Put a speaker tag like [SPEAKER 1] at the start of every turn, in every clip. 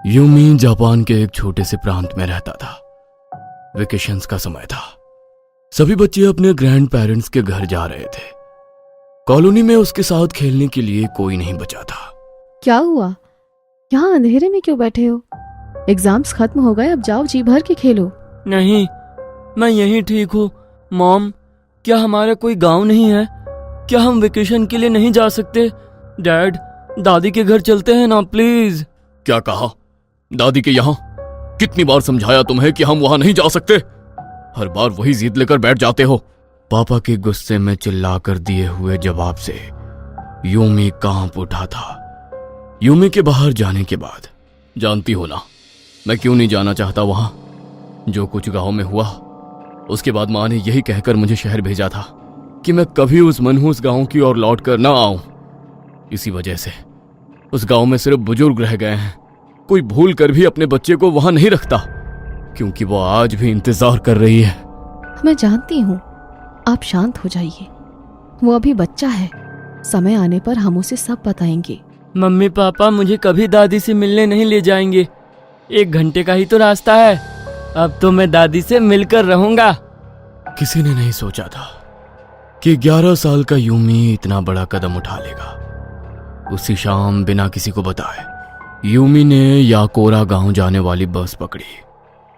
[SPEAKER 1] Yumi Japan के एक छोटे से प्रांत में रहता था। वेकेशंस का समय था। सभी बच्चे अपने ग्रैंड पेरेंट्स के घर जा रहे थे। कॉलोनी में उसके साथ खेलने के लिए कोई नहीं बचा था।
[SPEAKER 2] क्या हुआ? यहाँ अंधेरे में क्यों बैठे हो? एग्जाम्स खत्म हो गए, अब जाओ जी भर के खेलो।
[SPEAKER 3] नहीं, मैं यहीं ठीक हूँ। मॉम, क्या हमारा कोई गांव नहीं है? क्या हम वेकेशन के लिए नहीं जा सकते? डैड, दादी के घर चलते हैं ना प्लीज।
[SPEAKER 1] क्या कहा? दादी के यहाँ? कितनी बार समझाया तुम्हें कि हम वहां नहीं जा सकते? हर बार वही जिद लेकर बैठ जाते हो। पापा के गुस्से में चिल्लाकर दिए हुए जवाब से यूमी कांप उठा था। यूमी के बाहर जाने के बाद, जानती हो ना मैं क्यों नहीं जाना चाहता वहां। जो कुछ गांव में हुआ उसके बाद माँ ने यही कहकर मुझे शहर भेजा था कि मैं कभी उस मनहूस गांव की ओर लौट कर ना आऊं। इसी वजह से उस गांव में सिर्फ बुजुर्ग रह गए हैं। कोई भूल कर भी अपने बच्चे को वहां नहीं रखता, क्योंकि वो आज भी इंतजार कर रही है।
[SPEAKER 2] मैं जानती हूँ, आप शांत हो जाइए। वो अभी बच्चा है, समय आने पर हम उसे सब बताएंगे।
[SPEAKER 3] मम्मी पापा मुझे कभी दादी से मिलने नहीं ले जाएंगे। 1 घंटे का ही तो रास्ता है। अब तो मैं दादी से मिलकर रहूंगा।
[SPEAKER 1] किसी ने नहीं सोचा था कि 11 साल का यूमी इतना बड़ा कदम उठा लेगा। उसी शाम बिना किसी को बताए यूमी ने याकोरा गांव जाने वाली बस पकड़ी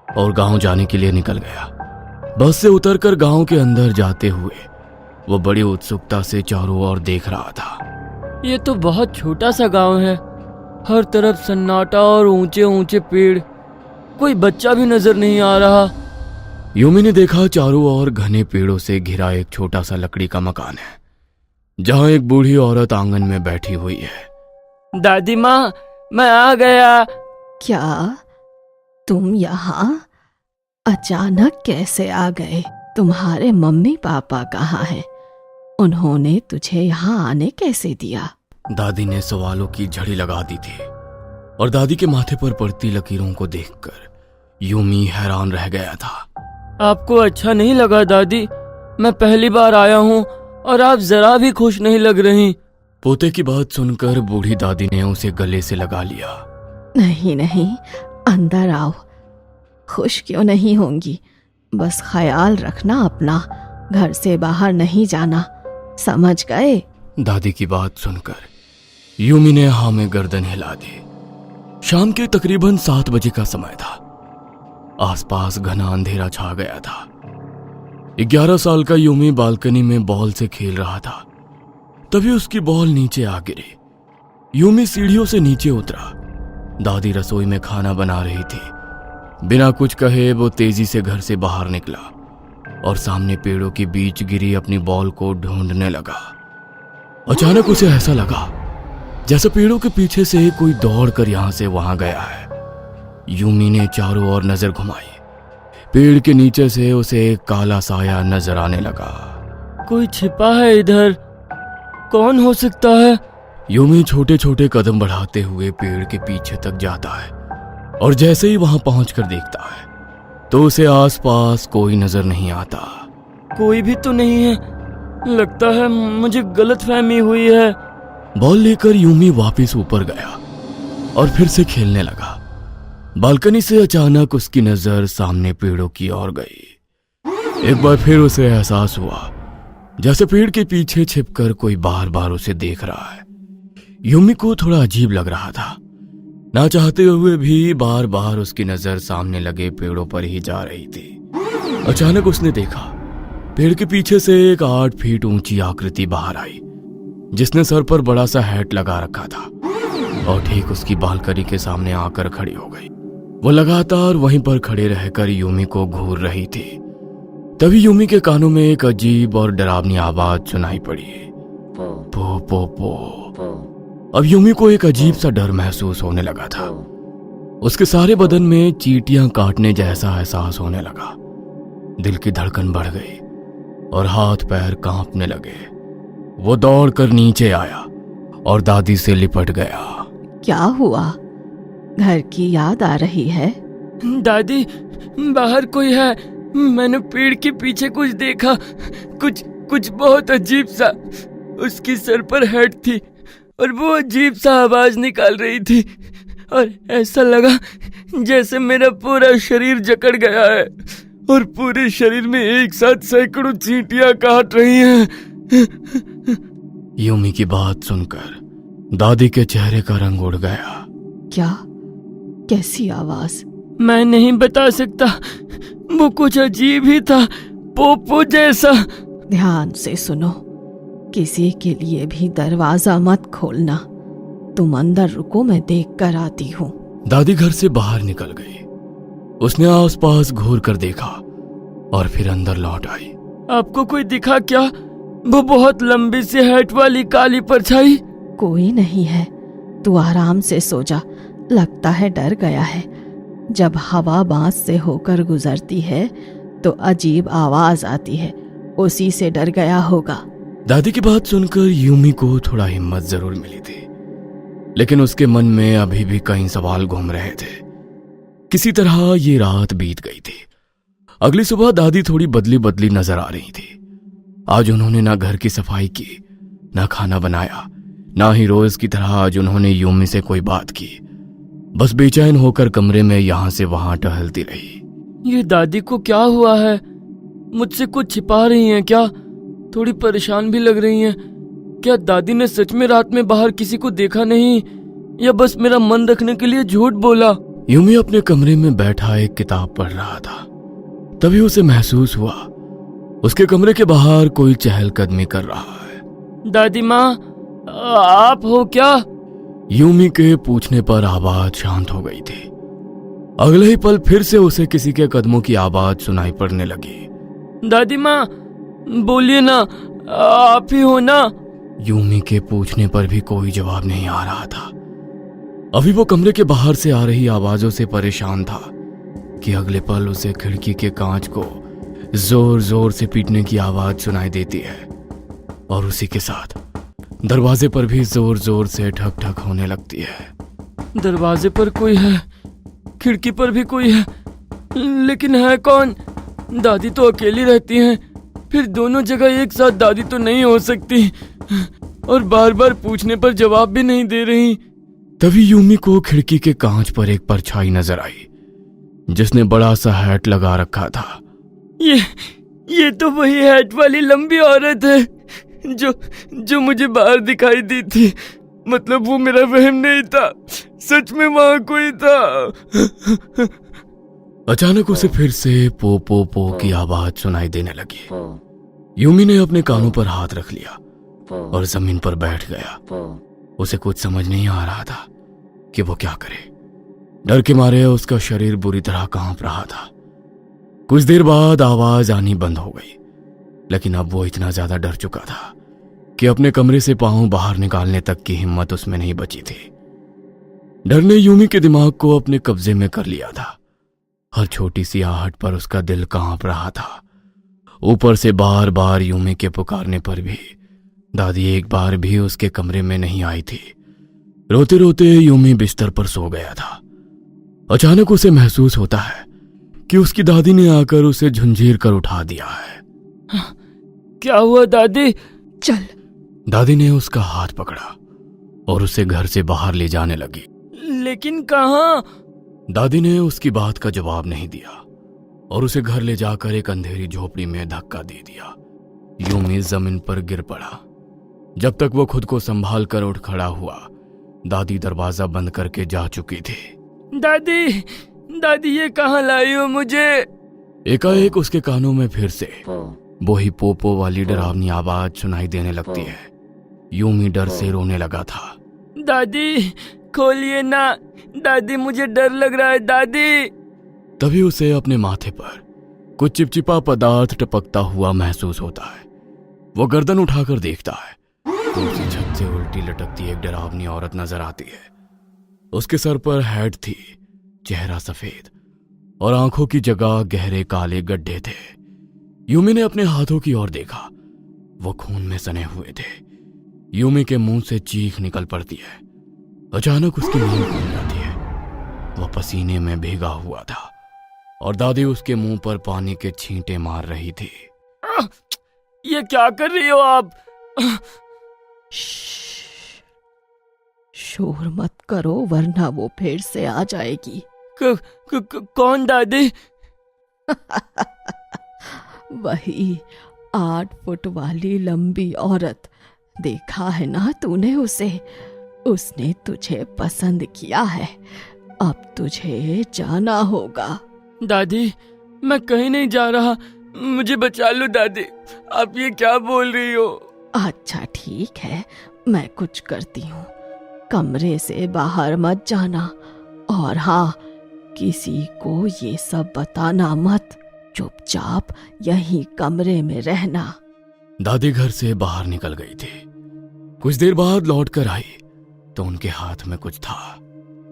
[SPEAKER 1] और गांव जाने के लिए निकल गया। बस से उतरकर गांव के अंदर जाते हुए वो बड़ी उत्सुकता से चारों ओर देख रहा था।
[SPEAKER 3] ये तो बहुत छोटा सा गांव है। हर तरफ सन्नाटा और ऊंचे ऊंचे पेड़। कोई बच्चा भी नजर नहीं आ रहा।
[SPEAKER 1] यूमी ने देखा चारों ओर घने पेड़ों से घिरा एक छोटा सा लकड़ी का मकान है, जहां एक बूढ़ी औरत आंगन में बैठी हुई है।
[SPEAKER 3] दादी माँ, मैं आ गया।
[SPEAKER 2] क्या तुम यहाँ अचानक कैसे आ गए? तुम्हारे मम्मी पापा कहाँ हैं? उन्होंने तुझे यहाँ आने कैसे दिया?
[SPEAKER 1] दादी ने सवालों की झड़ी लगा दी थी और दादी के माथे पर पड़ती लकीरों को देखकर यूमी हैरान रह गया था।
[SPEAKER 3] आपको अच्छा नहीं लगा दादी? मैं पहली बार आया हूँ और आप जरा भी खुश नहीं लग रही।
[SPEAKER 1] पोते की बात सुनकर बूढ़ी दादी ने उसे गले से लगा लिया।
[SPEAKER 2] नहीं नहीं, अंदर आओ। खुश क्यों नहीं होंगी? बस ख्याल रखना अपना, घर से बाहर नहीं जाना, समझ गए?
[SPEAKER 1] दादी की बात सुनकर यूमी ने हाँ में गर्दन हिला दी। शाम के तकरीबन 7 बजे का समय था। आसपास घना अंधेरा छा गया था। 11 साल का यूमी बालकनी में बॉल से खेल रहा था। तभी उसकी बॉल नीचे आ गिरी। यूमी सीढ़ियों से नीचे उतरा। दादी रसोई में खाना बना रही थी। बिना कुछ कहे वो तेजी से घर से बाहर निकला और सामने पेड़ों के बीच गिरी अपनी बॉल को ढूंढने लगा। अचानक उसे ऐसा लगा जैसे पेड़ों के पीछे से कोई दौड़कर यहां से वहां गया है। यूमी ने चारों ओर नजर घुमाई। पेड़ के नीचे से उसे एक काला साया नजर आने लगा।
[SPEAKER 3] कोई छिपा है इधर। कौन हो सकता है?
[SPEAKER 1] यूमी छोटे छोटे कदम बढ़ाते हुए पेड़ के पीछे तक जाता है और जैसे ही वहां पहुंचकर देखता है तो उसे आसपास कोई नजर नहीं आता।
[SPEAKER 3] कोई भी तो नहीं है। लगता है मुझे गलतफहमी हुई है।
[SPEAKER 1] बॉल लेकर यूमी वापस ऊपर गया और फिर से खेलने लगा। बालकनी से अचानक उसकी नजर सामने पेड़ों की ओर गई। एक बार फिर उसे एहसास हुआ जैसे पेड़ के पीछे छिपकर कोई बार बार उसे देख रहा है। यूमी को थोड़ा अजीब लग रहा था। ना चाहते हुए भी बार बार उसकी नजर सामने लगे पेड़ों पर ही जा रही थी। अचानक उसने देखा पेड़ के पीछे से एक 8 फीट ऊंची आकृति बाहर आई, जिसने सर पर बड़ा सा हैट लगा रखा था और ठीक उसकी बालकनी के सामने आकर खड़ी हो गई। वो लगातार वहीं पर खड़े रहकर यूमी को घूर रही थी। तभी यूमी के कानों में एक अजीब और डरावनी आवाज सुनाई पड़ी। पो पो पो। अब यूमी को एक अजीब सा डर महसूस होने लगा था। उसके सारे बदन में चींटियां काटने जैसा एहसास होने लगा। दिल की धड़कन बढ़ गई और हाथ पैर कांपने लगे। वो दौड़कर नीचे आया और दादी से लिपट गया।
[SPEAKER 2] क्या हुआ? घर की याद आ रही है?
[SPEAKER 3] दादी, बाहर कोई है। मैंने पेड़ के पीछे कुछ देखा। कुछ बहुत अजीब सा। उसकी सर पर हेड थी और वो अजीब सा आवाज निकाल रही थी। और ऐसा लगा जैसे मेरा पूरा शरीर जकड़ गया है और पूरे शरीर में एक साथ सैकड़ों चींटियां काट रही हैं।
[SPEAKER 1] यूमी की बात सुनकर दादी के चेहरे का रंग उड़ गया।
[SPEAKER 2] क्या? कैसी आवाज?
[SPEAKER 3] मैं नहीं बता सकता, वो कुछ अजीब ही था, पोपो जैसा।
[SPEAKER 2] ध्यान से सुनो, किसी के लिए भी दरवाजा मत खोलना। तुम अंदर रुको, मैं देख कर आती हूँ।
[SPEAKER 1] दादी घर से बाहर निकल गई। उसने आसपास घूर कर देखा और फिर अंदर लौट आई।
[SPEAKER 3] आपको कोई दिखा क्या? वो बहुत लंबी सी हैट वाली काली परछाई।
[SPEAKER 2] कोई नहीं है, तू आराम से सो जा। लगता है डर गया है। जब हवा बांस से होकर गुजरती है तो अजीब आवाज आती है, उसी से डर गया होगा।
[SPEAKER 1] दादी की बात सुनकर यूमी को थोड़ा हिम्मत जरूर मिली थी, लेकिन उसके मन में अभी भी कई सवाल घूम रहे थे। किसी तरह ये रात बीत गई थी। अगली सुबह दादी थोड़ी बदली बदली नजर आ रही थी। आज उन्होंने ना घर की सफाई की, ना खाना बनाया, ना ही रोज की तरह आज उन्होंने यूमी से कोई बात की। बस बेचैन होकर कमरे में यहां से वहां टहलती रही।
[SPEAKER 3] ये दादी को क्या हुआ है? मुझसे कुछ छिपा रही हैं क्या? थोड़ी परेशान भी लग रही हैं। क्या दादी ने सच में रात में बाहर किसी को देखा नहीं, या बस मेरा मन रखने के लिए झूठ बोला?
[SPEAKER 1] यूमी अपने कमरे में बैठा एक किताब पढ़ रहा था। तभी उसे महसूस हुआ उसके कमरे के बाहर कोई चहलकदमी कर रहा है।
[SPEAKER 3] दादी माँ, आप हो क्या?
[SPEAKER 1] यूमी के पूछने पर आवाज शांत हो गई थी। अगले ही पल फिर से उसे किसी के कदमों की आवाज सुनाई पड़ने लगी।
[SPEAKER 3] दादी माँ, बोलिए ना, आप ही हो ना?
[SPEAKER 1] यूमी के पूछने पर भी कोई जवाब नहीं आ रहा था। अभी वो कमरे के बाहर से आ रही आवाजों से परेशान था कि अगले पल उसे खिड़की के कांच को जोर जोर से पीटने की आवाज सुनाई देती है और उसी के साथ दरवाजे पर भी जोर जोर से ठक ठक होने लगती है।
[SPEAKER 3] दरवाजे पर कोई है, खिड़की पर भी कोई है, लेकिन है कौन? दादी तो अकेली रहती हैं, फिर दोनों जगह एक साथ दादी तो नहीं हो सकती, और बार बार पूछने पर जवाब भी नहीं दे रही।
[SPEAKER 1] तभी यूमी को खिड़की के कांच पर एक परछाई नजर आई जिसने बड़ा सा हैट लगा रखा था।
[SPEAKER 3] ये तो वही हैट वाली लंबी औरत है जो मुझे बाहर दिखाई दी थी। मतलब वो मेरा वहम नहीं था, सच में वहां कोई था।
[SPEAKER 1] अचानक उसे फिर से पो पो पो की आवाज सुनाई देने लगी। यूमी ने अपने कानों पर हाथ रख लिया और जमीन पर बैठ गया। उसे कुछ समझ नहीं आ रहा था कि वो क्या करे। डर के मारे उसका शरीर बुरी तरह कांप रहा था। कुछ देर बाद आवाज आनी बंद हो गई, लेकिन अब वो इतना ज्यादा डर चुका था कि अपने कमरे से पांव बाहर निकालने तक की हिम्मत उसमें नहीं बची थी। डर ने यूमी के दिमाग को अपने कब्जे में कर लिया था। हर छोटी सी आहट पर उसका दिल कांप रहा था। ऊपर से बार बार यूमी के पुकारने पर भी दादी एक बार भी उसके कमरे में नहीं आई थी। रोते रोते यूमी बिस्तर पर सो गया था। अचानक उसे महसूस होता है कि उसकी दादी ने आकर उसे झुंझीर कर उठा दिया है।
[SPEAKER 3] क्या हुआ दादी?
[SPEAKER 2] चल।
[SPEAKER 1] दादी ने उसका हाथ पकड़ा और उसे घर से बाहर ले जाने लगी।
[SPEAKER 3] लेकिन कहाँ?
[SPEAKER 1] दादी ने उसकी बात का जवाब नहीं दिया और उसे घर ले जाकर एक अंधेरी झोपड़ी में धक्का दे दिया। यूमी जमीन पर गिर पड़ा। जब तक वो खुद को संभाल कर उठ खड़ा हुआ, दादी दरवाजा बंद करके जा चुकी थी।
[SPEAKER 3] दादी ये कहाँ लाई हो मुझे?
[SPEAKER 1] एकाएक उसके कानों में फिर से वही पोपो वाली डरावनी आवाज सुनाई देने लगती है। यूमी डर से रोने लगा था।
[SPEAKER 3] दादी खोलिए ना, दादी मुझे डर लग रहा है दादी।
[SPEAKER 1] तभी उसे अपने माथे पर कुछ चिपचिपा पदार्थ टपकता हुआ महसूस होता है। वो गर्दन उठाकर देखता है तो उसी छत से उल्टी लटकती एक डरावनी औरत नजर आती है। उसके सर पर हैट थी, चेहरा सफेद और आंखों की जगह गहरे काले गड्ढे थे। यूमी ने अपने हाथों की ओर देखा, वो खून में सने हुए थे। यूमी के मुंह से चीख निकल पड़ती है। अचानक उसकी नींद खुल जाती है। वह पसीने में भीगा हुआ था और दादी उसके मुंह पर पानी के छींटे मार रही थी।
[SPEAKER 3] ये क्या कर रही हो आप?
[SPEAKER 2] शोर मत करो वरना वो फिर से आ जाएगी।
[SPEAKER 3] कौन दादी?
[SPEAKER 2] वही 8 फुट वाली लंबी औरत, देखा है ना तूने उसे? उसने तुझे पसंद किया है। अब तुझे जाना होगा।
[SPEAKER 3] दादी मैं कहीं नहीं जा रहा, मुझे बचा लो दादी। आप ये क्या बोल रही हो?
[SPEAKER 2] अच्छा ठीक है, मैं कुछ करती हूँ। कमरे से बाहर मत जाना, और हाँ, किसी को ये सब बताना मत। चुपचाप यहीं कमरे में रहना।
[SPEAKER 1] दादी घर से बाहर निकल गई थी। कुछ देर बाद लौट कर आई तो उनके हाथ में कुछ था।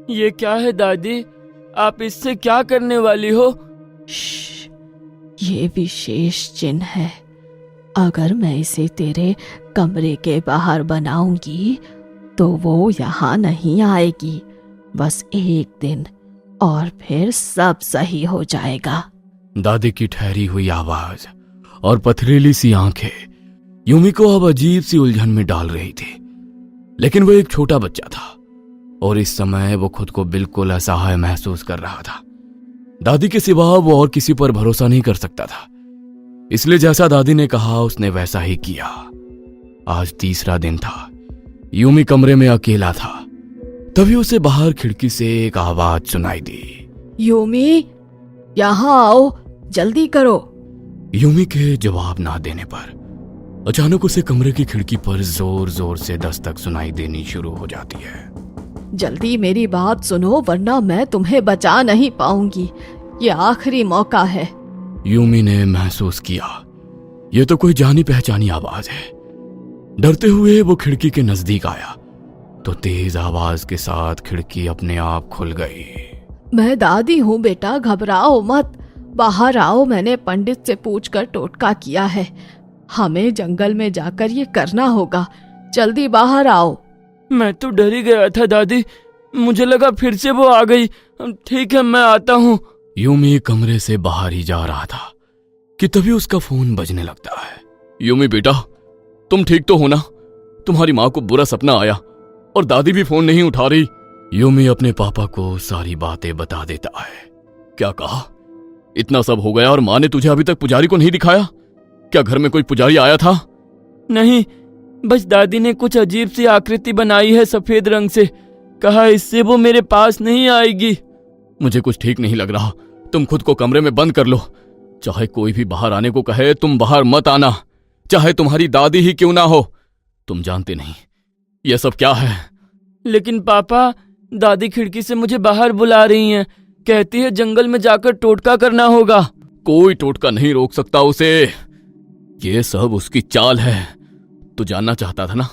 [SPEAKER 3] ये क्या है दादी? आप इससे क्या करने वाली हो?
[SPEAKER 2] श्श, ये विशेष चिन्ह है। अगर मैं इसे तेरे कमरे के बाहर बनाऊंगी तो वो यहाँ नहीं आएगी। बस एक दिन, और फिर सब सही हो जाएगा।
[SPEAKER 1] दादी की ठहरी हुई आवाज और पथरीली सी आंखें यूमी को अब अजीब सी उलझन में डाल रही थी। लेकिन वो एक छोटा बच्चा था और इस समय वो खुद को बिल्कुल असहाय महसूस कर रहा था। दादी के सिवा वो और किसी पर भरोसा नहीं कर सकता था, इसलिए जैसा दादी ने कहा उसने वैसा ही किया। आज तीसरा दिन था। यूमी कमरे में अकेला था। तभी उसे बाहर खिड़की से एक आवाज सुनाई दी।
[SPEAKER 2] यूमी, यहाँ आओ, जल्दी करो।
[SPEAKER 1] यूमी के जवाब ना देने पर अचानक उसे कमरे की खिड़की पर जोर जोर से दस्तक सुनाई देनी शुरू हो जाती है।
[SPEAKER 2] जल्दी मेरी बात सुनो वरना मैं तुम्हें बचा नहीं पाऊंगी। ये आखिरी मौका है।
[SPEAKER 1] यूमी ने महसूस किया ये तो कोई जानी पहचानी आवाज है। डरते हुए वो खिड़की के नजदीक आया तो तेज आवाज के साथ खिड़की अपने आप खुल गई।
[SPEAKER 2] मैं दादी हूँ बेटा, घबराओ मत। बाहर आओ, मैंने पंडित से पूछकर टोटका किया है। हमें जंगल में जाकर ये करना होगा। जल्दी बाहर आओ।
[SPEAKER 3] मैं तो डर ही गया था दादी, मुझे लगा फिर से वो आ गई। ठीक है, मैं आता हूँ।
[SPEAKER 1] यूमी कमरे से बाहर ही जा रहा था कि तभी उसका फोन बजने लगता है। यूमी बेटा, तुम ठीक तो हो ना? तुम्हारी माँ को बुरा सपना आया और दादी भी फोन नहीं उठा रही। यूमी अपने पापा को सारी बातें बता देता है। क्या कहा? इतना सब हो गया और माँ ने तुझे अभी तक पुजारी को नहीं दिखाया? क्या घर में कोई पुजारी आया था?
[SPEAKER 3] नहीं, बस दादी ने कुछ अजीब सी आकृति बनाई है सफेद रंग से। कहा इससे वो मेरे पास नहीं आएगी।
[SPEAKER 1] मुझे कुछ ठीक नहीं लग रहा। तुम खुद को कमरे में बंद कर लो। चाहे कोई भी बाहर आने को कहे, तुम बाहर मत आना, चाहे तुम्हारी दादी ही क्यों ना हो। तुम जानते नहीं यह सब क्या है।
[SPEAKER 3] लेकिन पापा, दादी खिड़की से मुझे बाहर बुला रही हैं। कहती है जंगल में जाकर टोटका करना होगा।
[SPEAKER 1] कोई टोटका नहीं रोक सकता उसे। ये सब उसकी चाल है। तू जानना चाहता था ना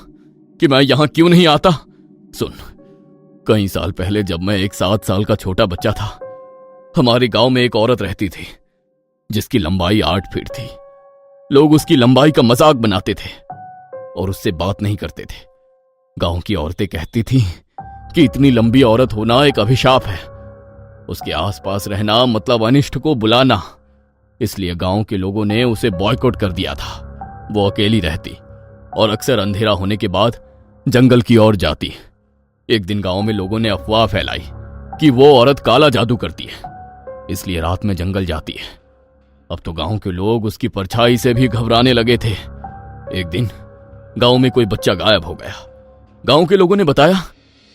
[SPEAKER 1] कि मैं यहां क्यों नहीं आता? सुन, कई साल पहले जब मैं एक 7 साल का छोटा बच्चा था, हमारे गांव में एक औरत रहती थी जिसकी लंबाई 8 फीट थी। लोग उसकी लंबाई का मजाक बनाते थे और उससे बात नहीं करते थे। गांव की औरतें कहती थीं कि इतनी लंबी औरत होना एक अभिशाप है। उसके आसपास रहना मतलब अनिष्ट को बुलाना। इसलिए गांव के लोगों ने उसे बॉयकॉट कर दिया था। वो अकेली रहती और अक्सर अंधेरा होने के बाद जंगल की ओर जाती। एक दिन गांव में लोगों ने अफवाह फैलाई कि वो औरत काला जादू करती है, इसलिए रात में जंगल जाती है। अब तो गांव के लोग उसकी परछाई से भी घबराने लगे थे। एक दिन गांव में कोई बच्चा गायब हो गया। गांव के लोगों ने बताया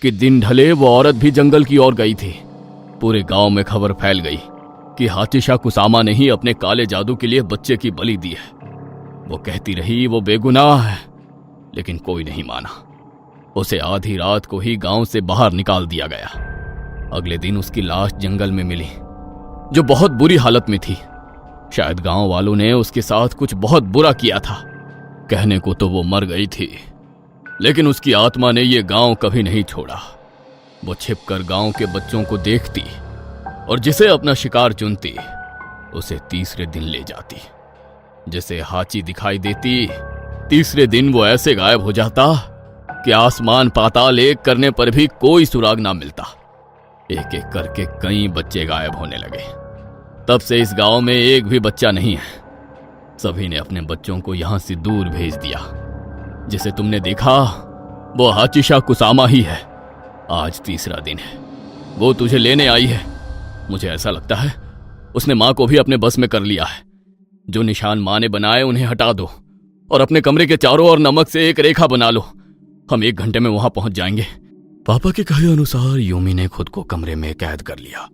[SPEAKER 1] कि दिन ढले वो औरत भी जंगल की ओर गई थी। पूरे गांव में खबर फैल गई कि हातिशा कुसामा ने ही अपने काले जादू के लिए बच्चे की बलि दी है। वो कहती रही वो बेगुनाह है, लेकिन कोई नहीं माना। उसे आधी रात को ही गांव से बाहर निकाल दिया गया। अगले दिन उसकी लाश जंगल में मिली, जो बहुत बुरी हालत में थी। शायद गांव वालों ने उसके साथ कुछ बहुत बुरा किया था। कहने को तो वो मर गई थी, लेकिन उसकी आत्मा ने ये गांव कभी नहीं छोड़ा। वो छिपकर गांव के बच्चों को देखती और जिसे अपना शिकार चुनती उसे तीसरे दिन ले जाती। जिसे हाची दिखाई देती, तीसरे दिन वो ऐसे गायब हो जाता कि आसमान पाताल एक करने पर भी कोई सुराग ना मिलता। एक एक करके कई बच्चे गायब होने लगे। तब से इस गांव में एक भी बच्चा नहीं है। सभी ने अपने बच्चों को यहां से दूर भेज दिया। जिसे तुमने देखा वो हाचिशा कुसामा ही है। आज तीसरा दिन है, वो तुझे लेने आई है। मुझे ऐसा लगता है उसने माँ को भी अपने बस में कर लिया है। जो निशान माँ ने बनाए उन्हें हटा दो और अपने कमरे के चारों ओर नमक से एक रेखा बना लो। हम 1 घंटे में वहां पहुंच जाएंगे। पापा के कहे अनुसार यूमी ने खुद को कमरे में कैद कर लिया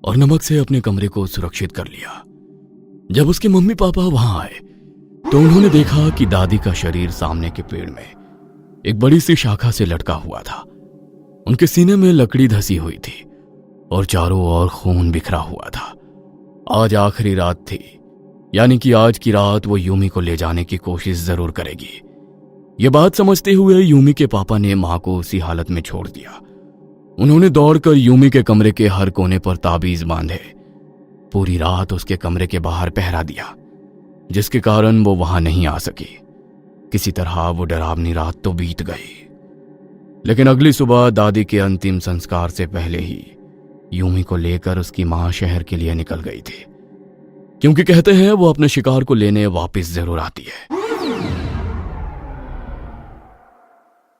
[SPEAKER 1] और नमक से अपने कमरे को सुरक्षित कर लिया। जब उसके मम्मी पापा वहां आए तो उन्होंने देखा कि दादी का शरीर सामने के पेड़ में एक बड़ी सी शाखा से लटका हुआ था। उनके सीने में लकड़ी धसी हुई थी और चारों ओर खून बिखरा हुआ था। आज आखिरी रात थी, यानी कि आज की रात वो यूमी को ले जाने की कोशिश जरूर करेगी। ये बात समझते हुए यूमी के पापा ने मां को उसी हालत में छोड़ दिया। उन्होंने दौड़कर यूमी के कमरे के हर कोने पर ताबीज बांधे। पूरी रात उसके कमरे के बाहर पहरा दिया, जिसके कारण वो वहां नहीं आ सकी। किसी तरह वो डरावनी रात तो बीत गई, लेकिन अगली सुबह दादी के अंतिम संस्कार से पहले ही यूमी को लेकर उसकी मां शहर के लिए निकल गई थी, क्योंकि कहते हैं वो अपने शिकार को लेने वापस जरूर आती है।